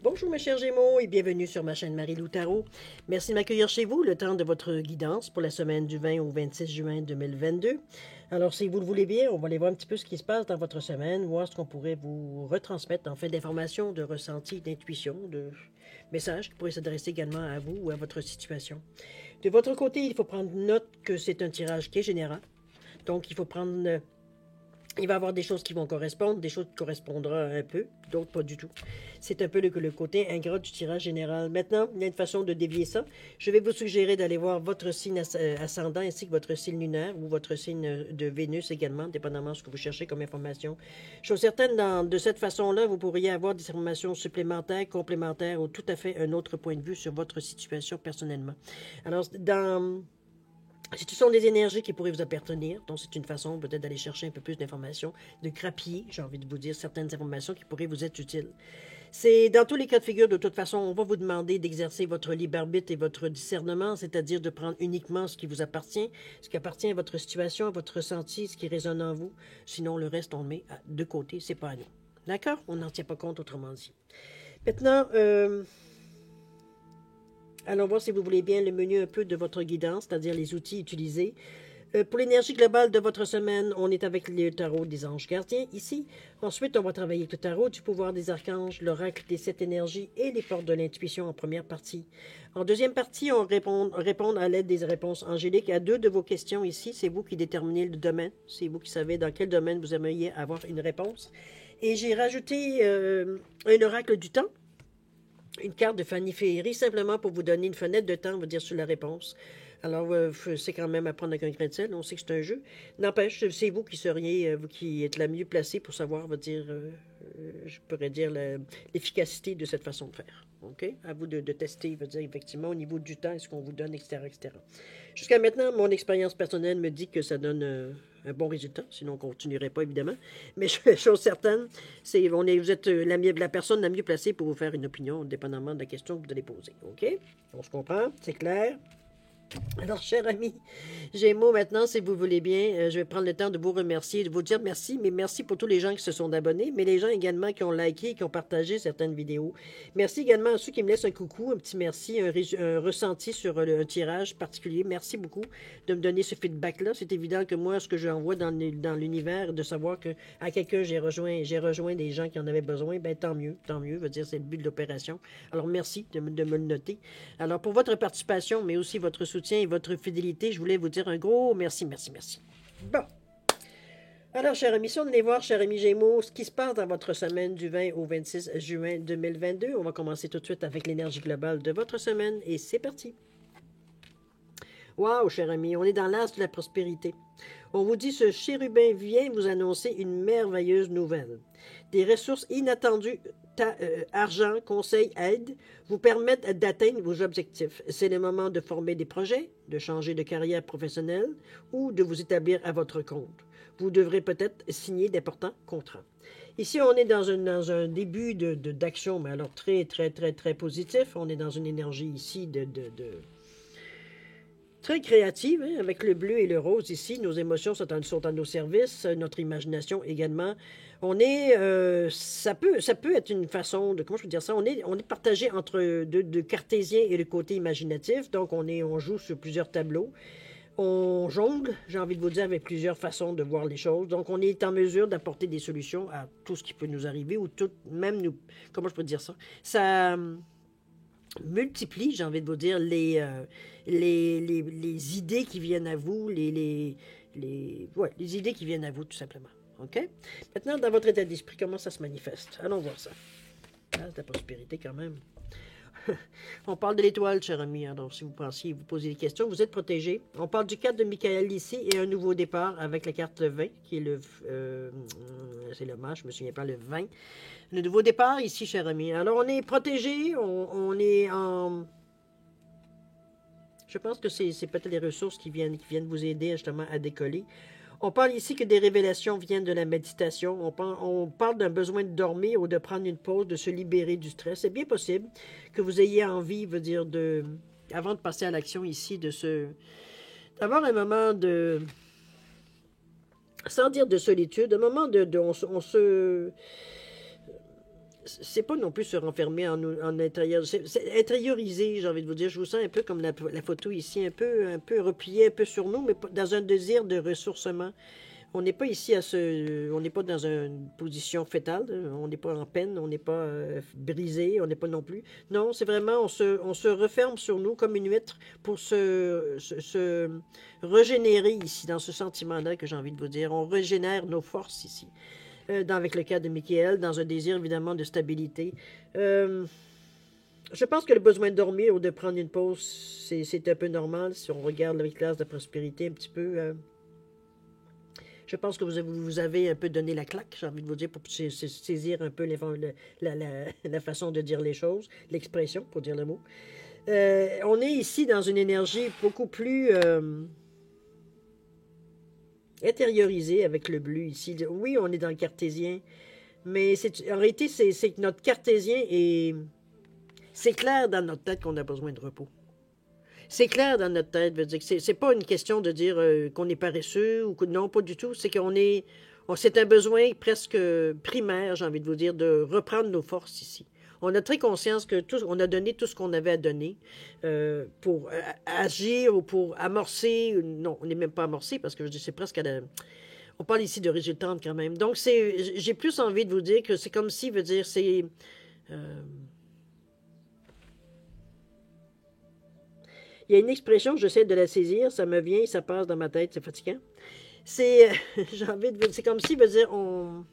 Bonjour mes chers Gémeaux et bienvenue sur ma chaîne Marie-Lou Tarot. Merci de m'accueillir chez vous le temps de votre guidance pour la semaine du 20 au 26 juin 2022. Alors si vous le voulez bien, on va aller voir un petit peu ce qui se passe dans votre semaine, voir ce qu'on pourrait vous retransmettre en fait d'informations, de ressentis, d'intuitions, de messages qui pourraient s'adresser également à vous ou à votre situation. De votre côté, il faut prendre note que c'est un tirage qui est général. Donc il faut prendre il va y avoir des choses qui vont correspondre, des choses qui correspondront un peu, d'autres pas du tout. C'est un peu le côté ingrat du tirage général. Maintenant, il y a une façon de dévier ça. Je vais vous suggérer d'aller voir votre signe ascendant ainsi que votre signe lunaire ou votre signe de Vénus également, dépendamment de ce que vous cherchez comme information. Chose certaine, de cette façon-là, vous pourriez avoir des informations supplémentaires, complémentaires ou tout à fait un autre point de vue sur votre situation personnellement. Alors, ce sont des énergies qui pourraient vous appartenir, donc c'est une façon peut-être d'aller chercher un peu plus d'informations, de grappiller, j'ai envie de vous dire, certaines informations qui pourraient vous être utiles. C'est dans tous les cas de figure, de toute façon, on va vous demander d'exercer votre libre arbitre et votre discernement, c'est-à-dire de prendre uniquement ce qui vous appartient, ce qui appartient à votre situation, à votre ressenti, ce qui résonne en vous. Sinon, le reste, on le met de côté, c'est pas à nous. D'accord? On n'en tient pas compte, autrement dit. Maintenant, allons voir si vous voulez bien le menu un peu de votre guidance, c'est-à-dire les outils utilisés. Pour l'énergie globale de votre semaine, on est avec le tarot des anges gardiens ici. Ensuite, on va travailler avec le tarot du pouvoir des archanges, l'oracle des 7 énergies et les portes de l'intuition en première partie. En deuxième partie, on répond à l'aide des réponses angéliques à 2 de vos questions ici. C'est vous qui déterminez le domaine. C'est vous qui savez dans quel domaine vous aimeriez avoir une réponse. Et j'ai rajouté un oracle du temps. Une carte de Fanny Féerie, simplement pour vous donner une fenêtre de temps, on va dire, sur la réponse. Alors, c'est quand même à prendre avec un grain de sel, on sait que c'est un jeu. N'empêche, c'est vous qui seriez, vous qui êtes la mieux placée pour savoir, on va dire, je pourrais dire, l'efficacité de cette façon de faire. OK? À vous de tester, je veux dire, effectivement, au niveau du temps, est-ce qu'on vous donne, etc., etc. Jusqu'à maintenant, mon expérience personnelle me dit que ça donne un bon résultat, sinon on ne continuerait pas, évidemment. Mais chose certaine, vous êtes la personne la mieux placée pour vous faire une opinion, dépendamment de la question que vous allez poser. OK? On se comprend? C'est clair? Alors, cher ami Gémeaux, maintenant, si vous voulez bien, je vais prendre le temps de vous remercier, de vous dire merci, mais merci pour tous les gens qui se sont abonnés, mais les gens également qui ont liké, qui ont partagé certaines vidéos. Merci également à ceux qui me laissent un coucou, un petit merci, un ressenti sur un tirage particulier. Merci beaucoup de me donner ce feedback-là. C'est évident que moi, ce que j'envoie dans l'univers, de savoir que à quelqu'un j'ai rejoint des gens qui en avaient besoin, ben tant mieux, tant mieux. Je veux dire, c'est le but de l'opération. Alors, merci de me le noter. Alors, pour votre participation, mais aussi votre soutien et votre fidélité, je voulais vous dire un gros merci, merci, merci. Bon. Alors, chers amis, si on allait voir, chers amis Gémeaux, ce qui se passe dans votre semaine du 20 au 26 juin 2022, on va commencer tout de suite avec l'énergie globale de votre semaine et c'est parti. Wow, cher ami, on est dans l'as de la prospérité. On vous dit, ce chérubin vient vous annoncer une merveilleuse nouvelle. Des ressources inattendues, argent, conseil, aide, vous permettent d'atteindre vos objectifs. C'est le moment de former des projets, de changer de carrière professionnelle ou de vous établir à votre compte. Vous devrez peut-être signer d'importants contrats. Ici, on est dans un début d'action, mais alors très, très, très, très positif. On est dans une énergie ici très créative, hein, avec le bleu et le rose ici. Nos émotions sont à nos services, notre imagination également. On est, ça peut être une façon de, comment je peux dire ça, on est partagé entre de cartésien et le côté imaginatif. Donc, on joue sur plusieurs tableaux. On jongle, j'ai envie de vous dire, avec plusieurs façons de voir les choses. Donc, on est en mesure d'apporter des solutions à tout ce qui peut nous arriver ou tout, même nous, comment je peux dire ça? Ça multiplie, j'ai envie de vous dire, les idées qui viennent à vous, les idées qui viennent à vous, tout simplement. OK? Maintenant, dans votre état d'esprit, comment ça se manifeste? Allons voir ça. Ah, c'est la prospérité quand même. On parle de l'étoile, cher ami. Alors, si vous pensiez, vous posez des questions, vous êtes protégé. On parle du 4 de Michael ici et un nouveau départ avec la carte 20, qui est c'est le mâche, je me souviens pas, le 20. Le nouveau départ ici, cher ami. Alors, on est protégé, on est en... Je pense que c'est peut-être les ressources qui viennent vous aider justement à décoller. On parle ici que des révélations viennent de la méditation. On parle d'un besoin de dormir ou de prendre une pause, de se libérer du stress. C'est bien possible que vous ayez envie, veut dire, avant de passer à l'action ici, d'avoir un moment de, sans dire de solitude, un moment on se c'est pas non plus se renfermer en intérieur. C'est intérioriser, j'ai envie de vous dire. Je vous sens un peu comme la photo ici, un peu replié, un peu sur nous, mais dans un désir de ressourcement. On n'est pas ici on n'est pas dans une position fétale, on n'est pas en peine, on n'est pas brisé, on n'est pas non plus. Non, c'est vraiment, on se referme sur nous comme une huître pour se régénérer ici, dans ce sentiment-là que j'ai envie de vous dire. On régénère nos forces ici. Avec le cas de Michael, dans un désir évidemment de stabilité. Je pense que le besoin de dormir ou de prendre une pause, c'est un peu normal si on regarde la classe de prospérité un petit peu. Je pense que vous avez un peu donné la claque, j'ai envie de vous dire, pour saisir un peu la façon de dire les choses, l'expression, pour dire le mot. On est ici dans une énergie beaucoup plus intériorisée avec le bleu ici. Oui, on est dans le cartésien, mais en réalité, c'est que notre cartésien est... C'est clair dans notre tête qu'on a besoin de repos. C'est clair dans notre tête, veut dire que c'est pas une question de dire qu'on est paresseux ou que non, pas du tout. C'est c'est un besoin presque primaire, j'ai envie de vous dire, de reprendre nos forces ici. On a très conscience que on a donné tout ce qu'on avait à donner pour agir ou pour amorcer. Non, on n'est même pas amorcé parce que je dis c'est presque on parle ici de résultante quand même. Donc j'ai plus envie de vous dire que c'est comme si, veut dire, c'est il y a une expression, j'essaie de la saisir, ça me vient, ça passe dans ma tête, c'est fatigant. J'ai envie de c'est comme si, veut dire, vous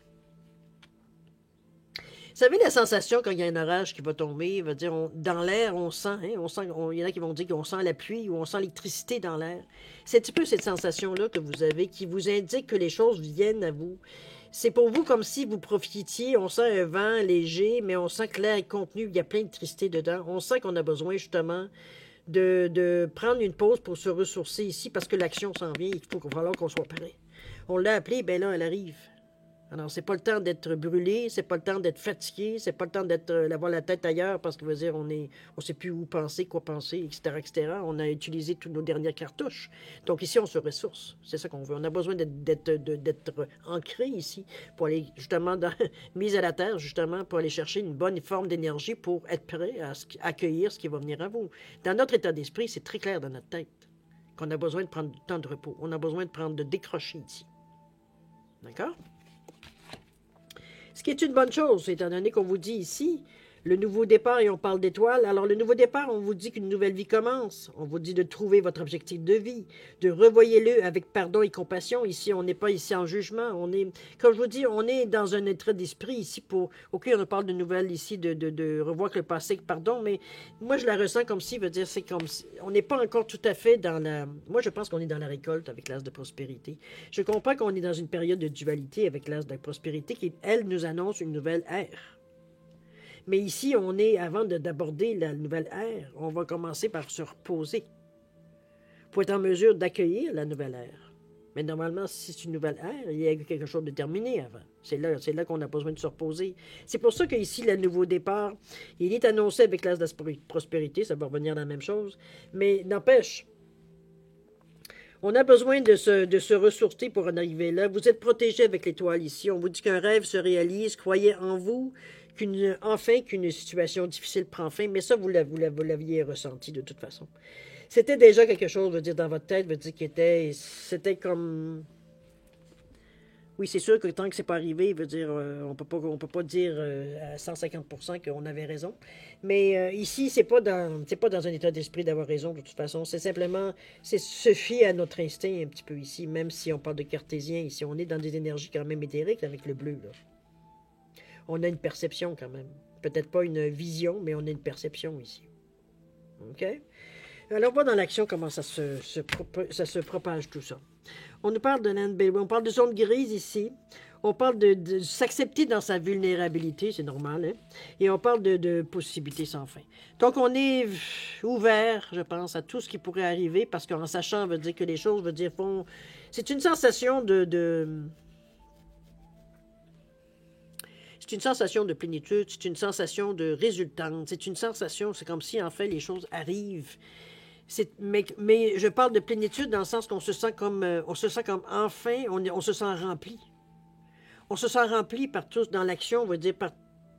savez la sensation quand il y a un orage qui va tomber, veut dire, dans l'air, on sent, il y en a qui vont dire qu'on sent la pluie ou on sent l'électricité dans l'air. C'est un petit peu cette sensation-là que vous avez qui vous indique que les choses viennent à vous. C'est pour vous comme si vous profitiez, on sent un vent léger, mais on sent que l'air est contenu, il y a plein d'électricité dedans. On sent qu'on a besoin justement de prendre une pause pour se ressourcer ici parce que l'action s'en vient, il faut falloir qu'on soit prêt. On l'a appelée, ben là, elle arrive. Alors, c'est pas le temps d'être brûlé, c'est pas le temps d'être fatigué, c'est pas le temps d'avoir la tête ailleurs parce que, veut dire, on sait plus où penser, quoi penser, etc., etc. On a utilisé toutes nos dernières cartouches. Donc, ici, on se ressource. C'est ça qu'on veut. On a besoin d'être ancré ici pour aller, justement, mise à la terre, justement, pour aller chercher une bonne forme d'énergie pour être prêt à accueillir ce qui va venir à vous. Dans notre état d'esprit, c'est très clair dans notre tête qu'on a besoin de prendre du temps de repos. On a besoin de décrocher ici. D'accord? Ce qui est une bonne chose, étant donné qu'on vous dit ici, le nouveau départ, et on parle d'étoiles. Alors, le nouveau départ, on vous dit qu'une nouvelle vie commence. On vous dit de trouver votre objectif de vie, de revoyez-le avec pardon et compassion. Ici, on n'est pas ici en jugement. On est, comme je vous dis, on est dans un état d'esprit ici pour... OK, on parle de nouvelles ici, de revoir que le passé, pardon, mais moi, je la ressens comme si, veut dire, c'est comme si... On n'est pas encore tout à fait dans la... Moi, je pense qu'on est dans la récolte avec l'as de prospérité. Je comprends qu'on est dans une période de dualité avec l'as de prospérité qui, elle, nous annonce une nouvelle ère. Mais ici, on est, avant d'aborder la nouvelle ère, on va commencer par se reposer pour être en mesure d'accueillir la nouvelle ère. Mais normalement, si c'est une nouvelle ère, il y a quelque chose de terminé avant. C'est là qu'on a besoin de se reposer. C'est pour ça qu'ici, le nouveau départ, il est annoncé avec l'as de prospérité, ça va revenir à la même chose, mais n'empêche, on a besoin de se ressourcer pour en arriver là. Vous êtes protégé avec l'étoile ici. On vous dit qu'un rêve se réalise. Croyez en vous, qu'une situation difficile prend fin. Mais ça, vous l'aviez ressenti de toute façon. C'était déjà quelque chose, veut dire, dans votre tête, veut dire, c'était comme... Oui, c'est sûr que tant que c'est pas arrivé, veut dire, on peut pas dire à 150% qu'on avait raison. Mais ici, c'est pas dans un état d'esprit d'avoir raison de toute façon. C'est simplement, c'est se fier à notre instinct un petit peu ici, même si on parle de cartésien ici. On est dans des énergies quand même éthériques avec le bleu, là. On a une perception quand même. Peut-être pas une vision, mais on a une perception ici. OK? Alors, on voit dans l'action comment ça se propage tout ça. On nous parle de land-based, on parle de zone grise ici. On parle de s'accepter dans sa vulnérabilité, c'est normal, hein? Et on parle de possibilités sans fin. Donc, on est ouvert, je pense, à tout ce qui pourrait arriver, parce qu'en sachant, veut dire que les choses, veut dire, font... C'est une sensation C'est une sensation de plénitude, c'est une sensation de résultante, c'est une sensation, c'est comme si, en fait, les choses arrivent. Mais je parle de plénitude dans le sens qu'on se sent comme enfin, on se sent rempli. On se sent rempli par tout, dans l'action, on va dire, par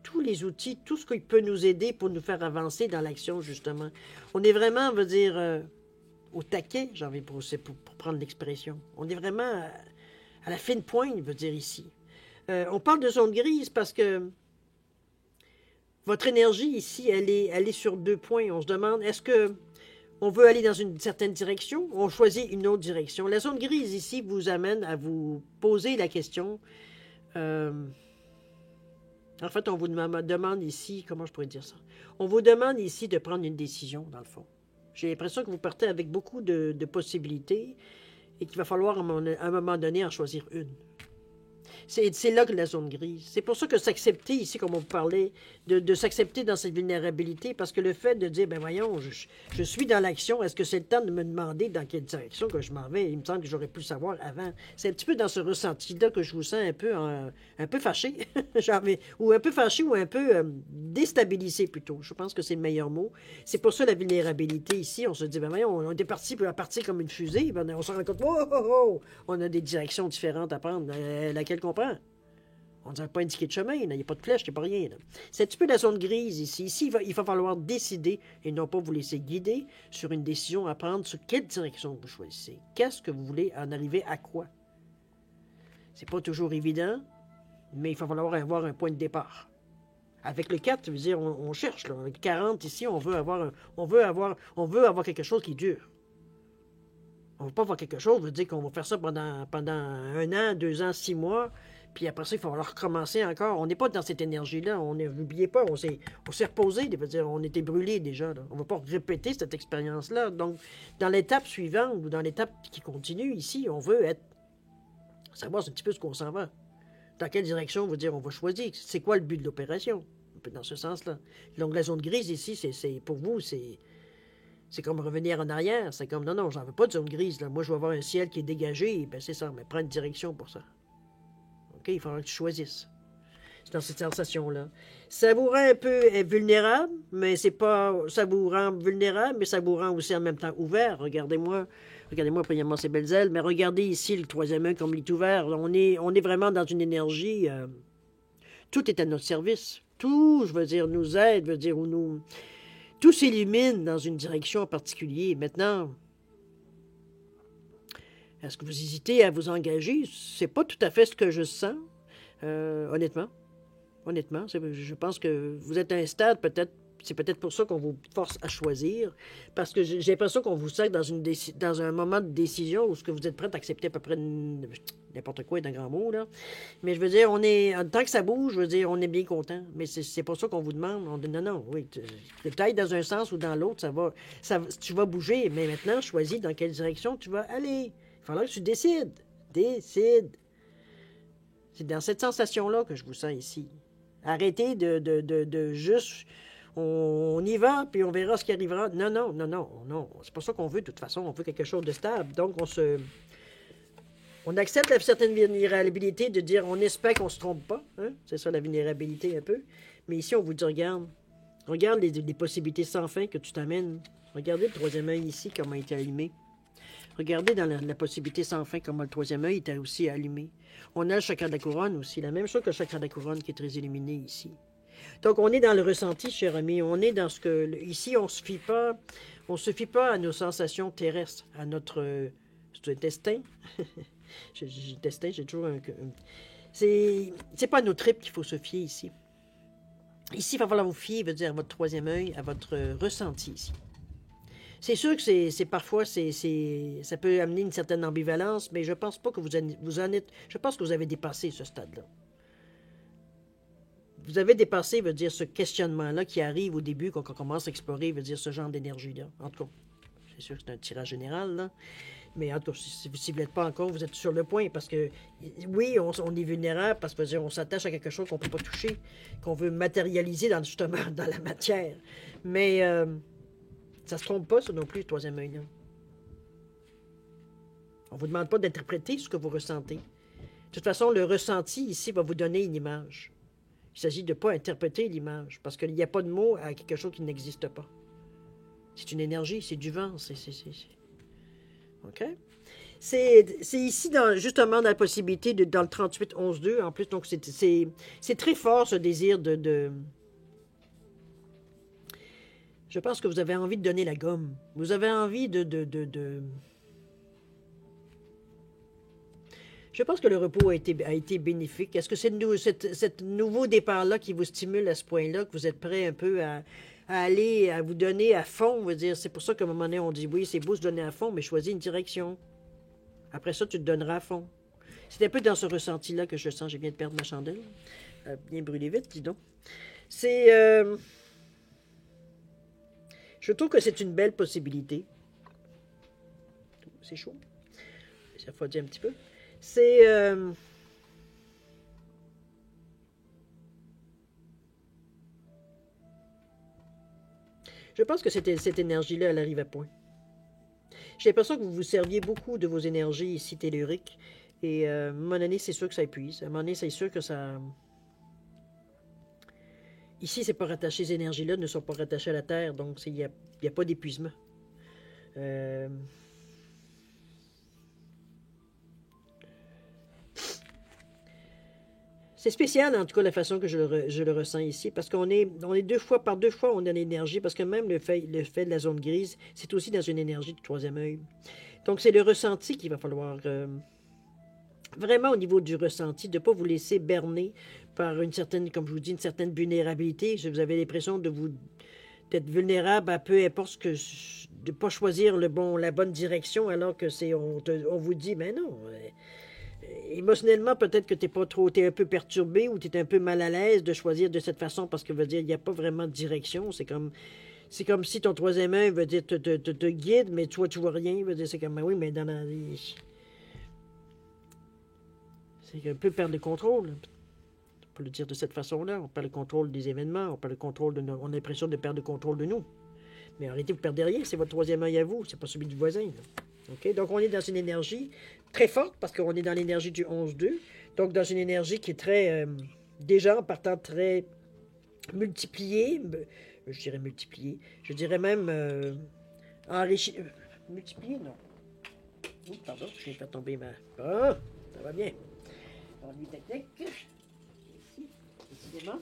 tous les outils, tout ce qui peut nous aider pour nous faire avancer dans l'action, justement. On est vraiment, on veut dire, au taquet, j'ai envie pour prendre l'expression. On est vraiment à la fine pointe, veut dire ici. On parle de zone grise parce que votre énergie ici, elle est sur 2 points. On se demande, est-ce que on veut aller dans une certaine direction ou on choisit une autre direction? La zone grise ici vous amène à vous poser la question. En fait, on vous demande ici, comment je pourrais dire ça? On vous demande ici de prendre une décision, dans le fond. J'ai l'impression que vous partez avec beaucoup de possibilités et qu'il va falloir à un moment donné en choisir une. C'est là que la zone grise. C'est pour ça que s'accepter ici, comme on parlait, de s'accepter dans cette vulnérabilité, parce que le fait de dire, ben voyons, je suis dans l'action, est-ce que c'est le temps de me demander dans quelle direction que je m'en vais? Il me semble que j'aurais pu le savoir avant. C'est un petit peu dans ce ressenti-là que je vous sens un peu fâché, ou un peu fâché, ou un peu déstabilisé plutôt. Je pense que c'est le meilleur mot. C'est pour ça la vulnérabilité ici. On se dit, ben voyons, on est parti comme une fusée, ben, on se rend compte, oh, oh, oh, on a des directions différentes à prendre, laquelle qu'on prend. On ne dirait pas indiqué de chemin, il n'y a pas de flèche, il n'y a pas rien. C'est un petit peu la zone grise ici. Ici, il va falloir décider et non pas vous laisser guider sur une décision à prendre sur quelle direction vous choisissez. Qu'est-ce que vous voulez en arriver à quoi? C'est pas toujours évident, mais il va falloir avoir un point de départ. Avec le 4, je veux dire, on cherche. Là. Avec le 40, ici, on veut avoir quelque chose qui dure. On ne veut pas avoir quelque chose, veut dire qu'on va faire ça pendant 1 an, 2 ans, 6 mois, puis après ça, il va falloir recommencer encore. On n'est pas dans cette énergie-là. N'oubliez pas, on s'est reposé, veut dire, on était brûlé déjà. Là. On ne va pas répéter cette expérience-là. Donc, dans l'étape suivante, ou dans l'étape qui continue ici, on veut savoir un petit peu ce qu'on s'en va. Dans quelle direction, veut dire, on va choisir. C'est quoi le but de l'opération? Un peu dans ce sens-là. Donc, la zone grise ici, pour vous, c'est comme revenir en arrière. C'est comme, non, j'en veux pas de zone grise. Là. Moi, je veux avoir un ciel qui est dégagé. Ben, c'est ça, mais prends une direction pour ça. OK? Il faudra que tu choisisses. C'est dans cette sensation-là. Ça vous rend un peu vulnérable, mais c'est pas... Ça vous rend vulnérable, mais ça vous rend aussi en même temps ouvert. Regardez-moi, premièrement, ces belles ailes, mais regardez ici le 3e œil comme il est ouvert. On est vraiment dans une énergie... tout est à notre service. Tout, je veux dire, nous aide, veut dire, tout s'illumine dans une direction en particulier. Maintenant, est-ce que vous hésitez à vous engager? C'est pas tout à fait ce que je sens, honnêtement. Honnêtement, je pense que vous êtes à un stade, c'est peut-être pour ça qu'on vous force à choisir, parce que j'ai l'impression qu'on vous sert dans un moment de décision où ce que vous êtes prêt à accepter à peu près n'importe quoi est un grand mot, là. Mais je veux dire, tant que ça bouge, je veux dire, on est bien content. Mais c'est pour ça qu'on vous demande. On dit non, oui, peut-être dans un sens ou dans l'autre, tu vas bouger, mais maintenant, choisis dans quelle direction tu vas aller. Il faudra que tu décides. Décide. C'est dans cette sensation-là que je vous sens ici. Arrêtez de juste... On y va, puis on verra ce qui arrivera. Non. C'est pas ça qu'on veut, de toute façon. On veut quelque chose de stable. Donc, on accepte la certaine vulnérabilité de dire, on espère qu'on se trompe pas. Hein? C'est ça, la vulnérabilité, un peu. Mais ici, on vous dit, regarde les possibilités sans fin que tu t'amènes. Regardez le 3e œil ici, comment il est allumé. Regardez dans la possibilité sans fin comment le 3e œil est aussi allumé. On a le chakra de la couronne aussi, la même chose que le chakra de la couronne qui est très illuminé ici. Donc, on est dans le ressenti, cher ami. On est dans ce que... Ici, on ne se fie pas à nos sensations terrestres, à notre destin. Destin, j'ai toujours un... C'est pas à nos tripes qu'il faut se fier ici. Ici, il va falloir vous fier, veut dire, à votre 3e œil, à votre ressenti ici. C'est sûr que parfois, ça peut amener une certaine ambivalence, mais je pense pas que vous en êtes... Je pense que vous avez dépassé ce stade-là. Vous avez dépassé, veut dire, ce questionnement-là qui arrive au début quand on commence à explorer, veut dire, ce genre d'énergie-là. En tout cas, c'est sûr que c'est un tirage général, là. Mais en tout cas, si vous ne l'êtes pas encore, vous êtes sur le point, parce que, oui, on est vulnérable, parce que on s'attache à quelque chose qu'on ne peut pas toucher, qu'on veut matérialiser justement dans la matière. Mais ça ne se trompe pas, ça non plus, le 3e œil-là. On ne vous demande pas d'interpréter ce que vous ressentez. De toute façon, le ressenti, ici, va vous donner une image. Il s'agit de ne pas interpréter l'image, parce qu'il n'y a pas de mot à quelque chose qui n'existe pas. C'est une énergie, c'est du vent, OK? C'est ici, justement, dans la possibilité, dans le 38-11-2, en plus, donc c'est très fort, ce désir de... Je pense que vous avez envie de donner la gomme. Vous avez envie de... Je pense que le repos a été bénéfique. Est-ce que c'est cet nouveau départ-là qui vous stimule à ce point-là, que vous êtes prêt un peu à aller, à vous donner à fond? Veut dire, c'est pour ça qu'à un moment donné, on dit, oui, c'est beau se donner à fond, mais choisis une direction. Après ça, tu te donneras à fond. C'est un peu dans ce ressenti-là que je sens. Je viens de perdre ma chandelle. Bien brûlé vite, dis donc. C'est... Je trouve que c'est une belle possibilité. C'est chaud. Ça refroidit un petit peu. C'est... Je pense que cette énergie-là, elle arrive à point. J'ai l'impression que vous vous serviez beaucoup de vos énergies ici telluriques. Et à un moment donné, c'est sûr que ça épuise. À un moment donné, c'est sûr que ça... Ici, c'est pas rattaché, ces énergies-là ne sont pas rattachées à la Terre, donc il n'y a pas d'épuisement. C'est spécial, en tout cas, la façon que je le ressens ici, parce qu'on est par deux fois, on a l'énergie, parce que même le fait de la zone grise, c'est aussi dans une énergie du troisième œil. Donc, c'est le ressenti qu'il va falloir, vraiment au niveau du ressenti, de ne pas vous laisser berner par une certaine, comme je vous dis, une certaine vulnérabilité. Si vous avez l'impression d'être vulnérable à peu importe ce que, de ne pas choisir la bonne direction, alors que on vous dit, mais non... émotionnellement, peut-être que t'es un peu perturbé ou tu es un peu mal à l'aise de choisir de cette façon parce que veut dire il n'y a pas vraiment de direction. C'est comme si ton troisième œil veut dire te guide, mais toi tu vois rien. Veut dire c'est comme oui, mais dans la c'est un peu perdre le contrôle. On peut le dire de cette façon-là. On perd le contrôle des événements, on perd le contrôle on a l'impression de perdre le contrôle de nous. Mais en réalité, vous ne perdez rien, c'est votre troisième œil à vous, c'est pas celui du voisin. OK? Donc, on est dans une énergie très forte parce qu'on est dans l'énergie du 11-2. Donc, dans une énergie qui est très, déjà en partant très multipliée, je dirais multipliée, je dirais même enrichie. Multipliée, non. Oh, pardon, je viens de faire tomber ma... Ah, ça va bien. On lui technique. Ici, décidément.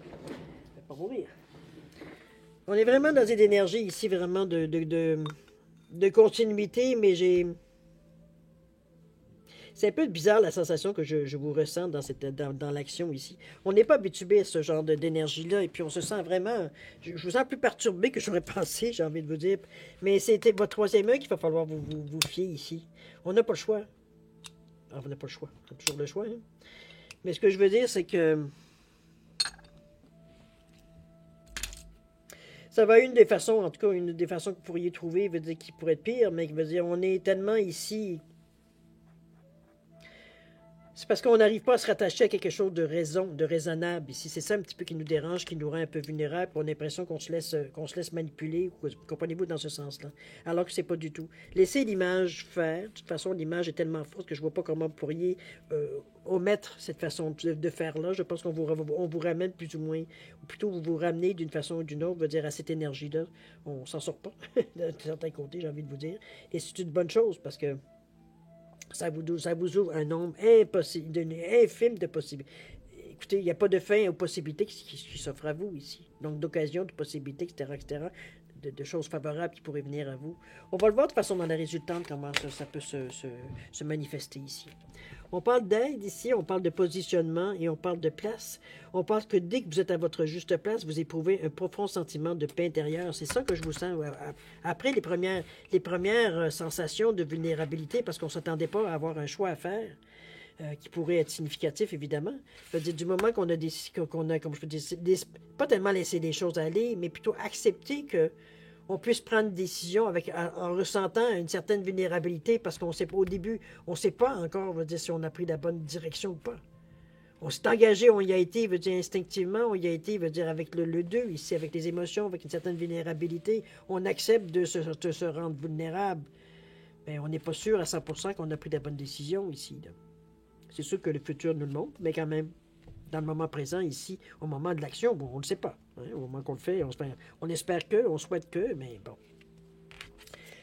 Je ne vais pas mourir. On est vraiment dans une énergie ici, vraiment de continuité, mais c'est un peu bizarre la sensation que je vous ressens dans l'action ici. On n'est pas habitué à ce genre d'énergie-là, et puis on se sent vraiment... Je vous sens plus perturbé que j'aurais pensé, j'ai envie de vous dire. Mais c'était votre troisième œil qu'il va falloir vous fier ici. On n'a pas le choix. Ah, on n'a pas le choix. On a toujours le choix, hein? Mais ce que je veux dire, c'est que... Ça va être une des façons, en tout cas, une des façons que vous pourriez trouver, veut dire qui pourrait être pire, mais qui veut dire on est tellement ici. C'est parce qu'on n'arrive pas à se rattacher à quelque chose de raisonnable ici. C'est ça un petit peu qui nous dérange, qui nous rend un peu vulnérables. On a l'impression qu'on se laisse manipuler. Comprenez-vous dans ce sens-là? Alors que c'est pas du tout. Laissez l'image faire. De toute façon, l'image est tellement forte que je vois pas comment vous pourriez omettre cette façon de faire-là. Je pense qu'on vous ramène plus ou moins, ou plutôt vous vous ramenez d'une façon ou d'une autre, veut dire à cette énergie-là. On s'en sort pas, d'un certain côté, j'ai envie de vous dire. Et c'est une bonne chose parce que ça vous ouvre un nombre infime de possibilités. Écoutez, il n'y a pas de fin aux possibilités qui s'offrent à vous ici. Donc, d'occasions, de possibilités, etc., etc., de choses favorables qui pourraient venir à vous. On va le voir de façon dans la résultante, comment ça peut se manifester ici. On parle d'aide ici, on parle de positionnement et on parle de place. On parle que dès que vous êtes à votre juste place, vous éprouvez un profond sentiment de paix intérieure. C'est ça que je vous sens après les premières sensations de vulnérabilité, parce qu'on ne s'attendait pas à avoir un choix à faire. Qui pourrait être significatif, évidemment. Je veux dire, du moment qu'on a, comme je peux dire, pas tellement laissé les choses aller, mais plutôt accepter que on puisse prendre une décision en ressentant une certaine vulnérabilité, parce qu'on sait pas au début, on ne sait pas encore, veut dire, si on a pris la bonne direction ou pas. On s'est engagé, on y a été, veut dire, instinctivement, on y a été, veut dire, avec le 2, ici, avec les émotions, avec une certaine vulnérabilité. On accepte de se rendre vulnérable. Mais on n'est pas sûr à 100% qu'on a pris la bonne décision ici, là. C'est sûr que le futur nous le montre, mais quand même, dans le moment présent, ici, au moment de l'action, bon, on ne le sait pas. Hein, au moment qu'on le fait, on espère que, on souhaite que, mais bon.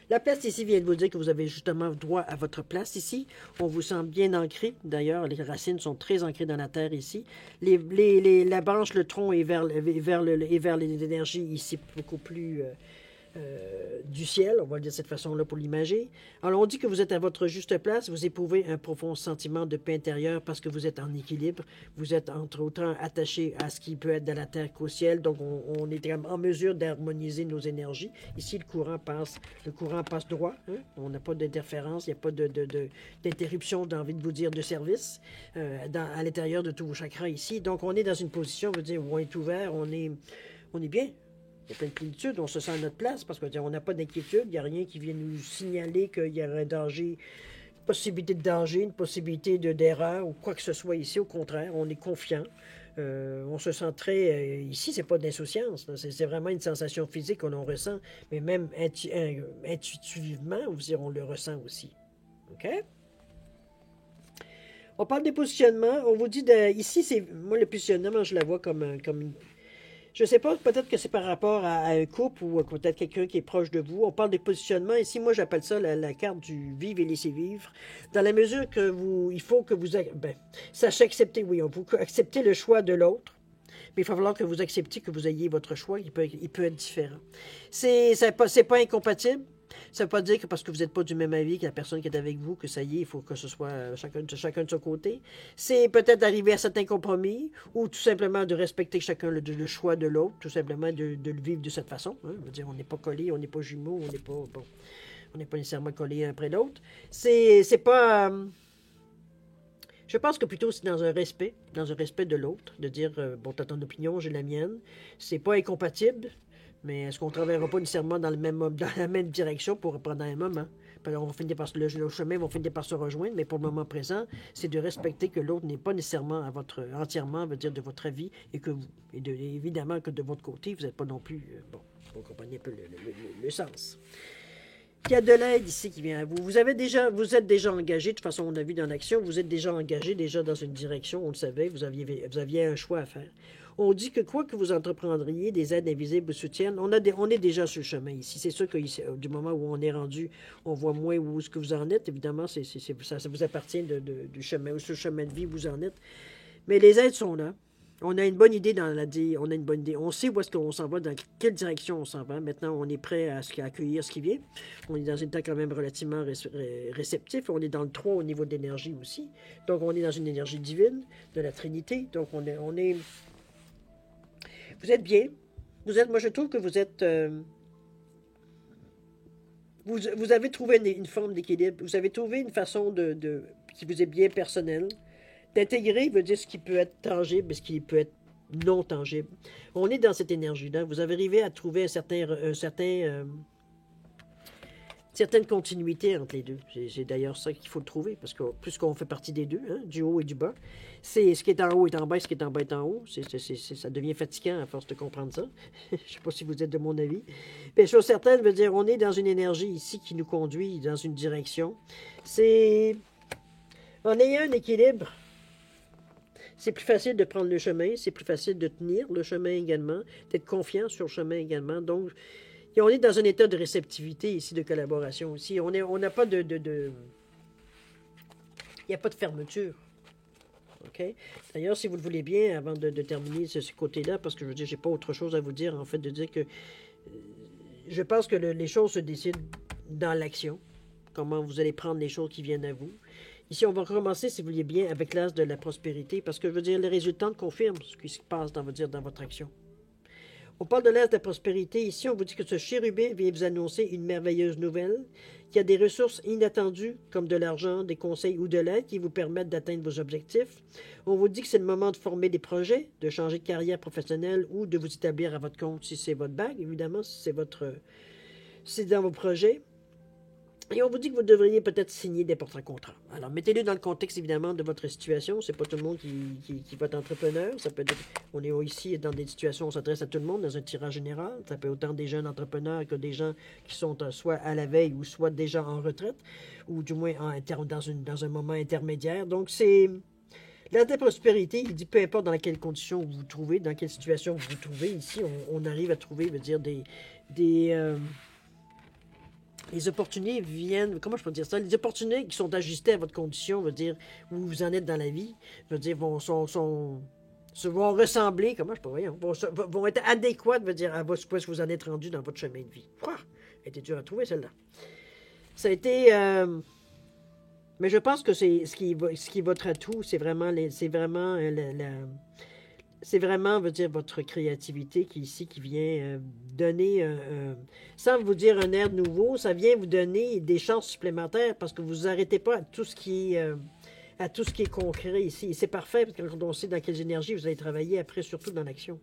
La place ici vient de vous dire que vous avez justement droit à votre place ici. On vous sent bien ancré. D'ailleurs, les racines sont très ancrées dans la terre ici. La branche, le tronc est vers les énergies ici beaucoup plus du ciel, on va le dire de cette façon-là pour l'imager. Alors, on dit que vous êtes à votre juste place, vous éprouvez un profond sentiment de paix intérieure parce que vous êtes en équilibre, vous êtes entre autant attaché à ce qui peut être de la terre qu'au ciel, donc on est en mesure d'harmoniser nos énergies. Ici, le courant passe droit, hein? On n'a pas d'interférence, il n'y a pas d'interruption, j'ai envie de vous dire, de service à l'intérieur de tous vos chakras ici. Donc, on est dans une position, on veut dire, où on est ouvert, on est bien. Il y a plein de plénitude, on se sent à notre place parce qu'on n'a pas d'inquiétude, il n'y a rien qui vient nous signaler qu'il y a un danger, une possibilité de danger, une possibilité d'erreur ou quoi que ce soit ici. Au contraire, on est confiant. On se sent très... ici, c'est pas d'insouciance, c'est vraiment une sensation physique que l'on ressent, mais même intuitivement, on le ressent aussi. OK? On parle des positionnements. On vous dit, ici, moi, le positionnement, je la vois comme une... Je ne sais pas, peut-être que c'est par rapport à un couple ou peut-être quelqu'un qui est proche de vous. On parle des positionnements. Ici, moi, j'appelle ça la carte du vivre et laisser vivre. Dans la mesure que il faut que vous... sachez accepter, oui, vous acceptez le choix de l'autre. Mais il va falloir que vous acceptiez que vous ayez votre choix. Il peut être différent. C'est pas incompatible. Ça ne veut pas dire que parce que vous n'êtes pas du même avis que la personne qui est avec vous, que ça y est, il faut que ce soit chacun de son côté. C'est peut-être d'arriver à certains compromis ou tout simplement de respecter chacun le choix de l'autre, tout simplement de le vivre de cette façon. Hein. Je veux dire, on n'est pas collés, on n'est pas jumeaux, on n'est pas nécessairement collés un après l'autre. C'est pas... je pense que plutôt c'est dans un respect de l'autre, de dire, bon, t'as ton opinion, j'ai la mienne. C'est pas incompatible. Mais est-ce qu'on ne travaillera pas nécessairement dans la même direction pour pendant un moment? On va finir par le chemin va finir par se rejoindre, mais pour le moment présent, c'est de respecter que l'autre n'est pas nécessairement entièrement, veut dire, de votre avis, et que évidemment que de votre côté, vous n'êtes pas non plus... vous comprenez un peu le sens. Il y a de l'aide ici qui vient à vous. Vous êtes déjà engagé, de toute façon, on a vu dans l'action, vous êtes déjà engagé, déjà dans une direction, on le savait, vous aviez un choix à faire. On dit que quoi que vous entreprendriez, des aides invisibles vous soutiennent. On est déjà sur le chemin ici. C'est sûr que du moment où on est rendu, on voit moins où est-ce que vous en êtes. Évidemment, ça vous appartient du chemin, ou sur le chemin de vie où vous en êtes. Mais les aides sont là. On a une bonne idée on a une bonne idée. On sait où est-ce qu'on s'en va, dans quelle direction on s'en va. Maintenant, on est prêt à accueillir ce qui vient. On est dans un temps quand même relativement réceptif. On est dans le 3 au niveau de l'énergie aussi. Donc, on est dans une énergie divine de la Trinité. Donc, on est vous êtes bien. Moi, je trouve que vous êtes... vous avez trouvé une forme d'équilibre. Vous avez trouvé une façon qui vous est bien personnelle. D'intégrer veut dire ce qui peut être tangible et ce qui peut être non tangible. On est dans cette énergie-là. Vous avez arrivé à trouver certaine continuité entre les deux. C'est d'ailleurs ça qu'il faut le trouver, parce que puisqu'on fait partie des deux, hein, du haut et du bas, c'est ce qui est en haut est en bas, ce qui est en bas est en haut. Ça devient fatigant à force de comprendre ça. Je ne sais pas si vous êtes de mon avis. Mais chose certaine, veut dire on est dans une énergie ici qui nous conduit dans une direction. C'est en ayant un équilibre, c'est plus facile de prendre le chemin, c'est plus facile de tenir le chemin également, d'être confiant sur le chemin également. Donc, et on est dans un état de réceptivité ici, de collaboration aussi. On n'a pas il n'y a pas de fermeture. OK? D'ailleurs, si vous le voulez bien, avant de terminer ce côté-là, parce que je veux dire, j'ai pas autre chose à vous dire, en fait, de dire que je pense que les choses se décident dans l'action. Comment vous allez prendre les choses qui viennent à vous. Ici, on va recommencer, si vous voulez bien, avec l'as de la prospérité, parce que je veux dire, les résultats confirment ce qui se passe dans votre action. On parle de l'as de la prospérité. Ici, on vous dit que ce chérubin vient vous annoncer une merveilleuse nouvelle, qu'il y a des ressources inattendues, comme de l'argent, des conseils ou de l'aide, qui vous permettent d'atteindre vos objectifs. On vous dit que c'est le moment de former des projets, de changer de carrière professionnelle ou de vous établir à votre compte si c'est votre bague, évidemment, si c'est dans vos projets. Et on vous dit que vous devriez peut-être signer d'importants contrats. Alors, mettez-le dans le contexte, évidemment, de votre situation. C'est pas tout le monde qui va être entrepreneur. Ça peut être, on est ici dans des situations où on s'adresse à tout le monde, dans un tirage général. Ça peut être autant des jeunes entrepreneurs que des gens qui sont soit à la veille ou soit déjà en retraite, ou du moins dans un moment intermédiaire. Donc, c'est... L'as de la prospérité, il dit peu importe dans quelles conditions vous vous trouvez, dans quelle situation vous vous trouvez. Ici, on arrive à trouver, veut dire, les opportunités viennent, comment je peux dire ça? Les opportunités qui sont ajustées à votre condition, veut dire, où vous en êtes dans la vie, veut dire, vont ressembler, comment je peux dire, vont être adéquates, veut dire, à ce que vous en êtes rendu dans votre chemin de vie. Ouah, elle était dure à trouver, celle-là. Ça a été... mais je pense que c'est ce qui est votre atout, c'est vraiment, c'est vraiment, veut dire, votre créativité qui vient donner, sans vous dire un air nouveau, ça vient vous donner des chances supplémentaires parce que vous vous arrêtez pas à tout ce qui est concret ici. Et c'est parfait parce que quand on sait dans quelles énergies vous allez travailler après, surtout dans l'action.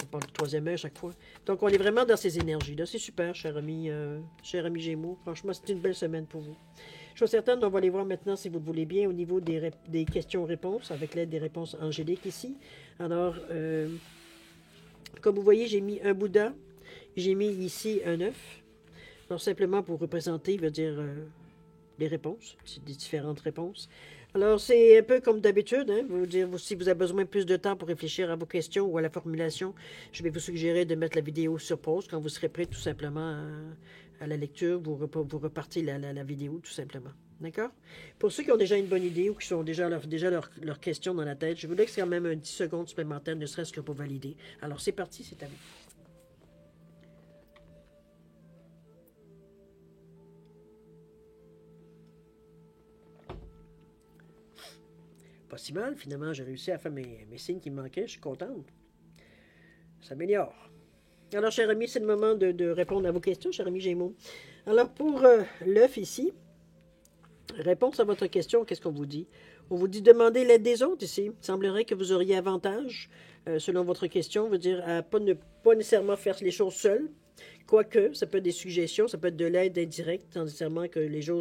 On parle du troisième œil à chaque fois. Donc, on est vraiment dans ces énergies-là. C'est super, cher ami Gémeaux. Franchement, c'est une belle semaine pour vous. Je suis certaine, on va aller voir maintenant, si vous le voulez bien, au niveau des questions-réponses, avec l'aide des réponses angéliques ici. Alors, comme vous voyez, j'ai mis un Bouddha. J'ai mis ici un œuf. Alors, simplement pour représenter, veut dire les réponses, des différentes réponses. Alors, c'est un peu comme d'habitude, hein, si vous avez besoin de plus de temps pour réfléchir à vos questions ou à la formulation, je vais vous suggérer de mettre la vidéo sur pause quand vous serez prêt tout simplement à la lecture, vous repartez la vidéo tout simplement. D'accord? Pour ceux qui ont déjà une bonne idée ou qui ont déjà leurs questions dans la tête, je vous laisse quand même un 10 secondes supplémentaires, ne serait-ce que pour valider. Alors, c'est parti, c'est à vous. Pas si mal, finalement, j'ai réussi à faire mes signes qui me manquaient, je suis contente. Ça s'améliore. Alors, cher ami, c'est le moment de répondre à vos questions, cher ami Gémeaux. Alors, pour l'œuf ici, réponse à votre question, qu'est-ce qu'on vous dit? On vous dit demander l'aide des autres ici. Il semblerait que vous auriez avantage, selon votre question, veut dire à ne pas nécessairement faire les choses seuls. Quoique, ça peut être des suggestions, ça peut être de l'aide indirecte, sans nécessairement que les gens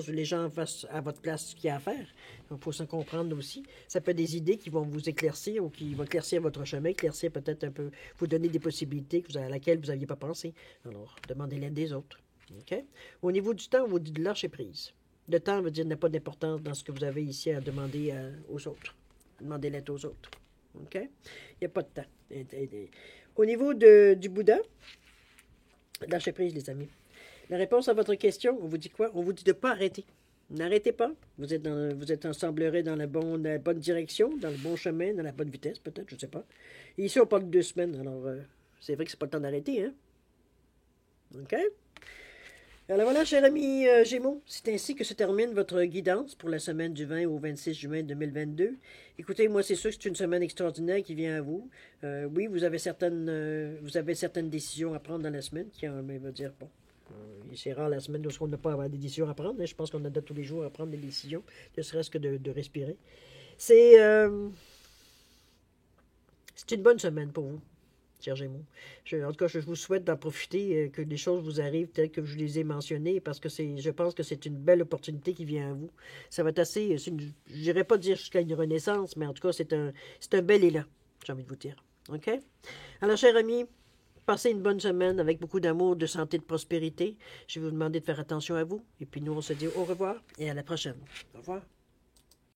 fassent à votre place ce qu'il y a à faire. Il faut s'en comprendre aussi. Ça peut être des idées qui vont vous éclaircir ou qui vont éclaircir votre chemin, éclaircir peut-être un peu, vous donner des possibilités à laquelle vous n'aviez pas pensé. Alors, demandez l'aide des autres. Okay? Au niveau du temps, on vous dit de lâcher prise. Le temps veut dire n'a pas d'importance dans ce que vous avez ici à demander aux autres. Demandez l'aide aux autres. OK? Il n'y a pas de temps. Au niveau du Bouddha, lâchez prise, les amis. La réponse à votre question, on vous dit quoi? On vous dit de ne pas arrêter. N'arrêtez pas. Vous êtes semblerait dans la bonne direction, dans le bon chemin, dans la bonne vitesse, peut-être, je ne sais pas. Et ici, on parle de 2 semaines, alors c'est vrai que c'est pas le temps d'arrêter, hein? OK? Alors voilà, cher ami Gémeaux, c'est ainsi que se termine votre guidance pour la semaine du 20 au 26 juin 2022. Écoutez, moi, c'est sûr que c'est une semaine extraordinaire qui vient à vous. Oui, vous avez certaines décisions à prendre dans la semaine, qui va dire, bon, c'est rare la semaine où on n'a pas à avoir des décisions à prendre. Hein. Je pense qu'on a tous les jours à prendre des décisions, ne serait-ce que de respirer. C'est une bonne semaine pour vous. Cher Gémeaux. En tout cas, je vous souhaite d'en profiter, que les choses vous arrivent telles que je les ai mentionnées, parce que je pense que c'est une belle opportunité qui vient à vous. Ça va être assez, je n'irais pas dire jusqu'à une renaissance, mais en tout cas, c'est un bel élan, j'ai envie de vous dire. OK? Alors, chers amis, passez une bonne semaine avec beaucoup d'amour, de santé, de prospérité. Je vais vous demander de faire attention à vous. Et puis nous, on se dit au revoir et à la prochaine. Au revoir.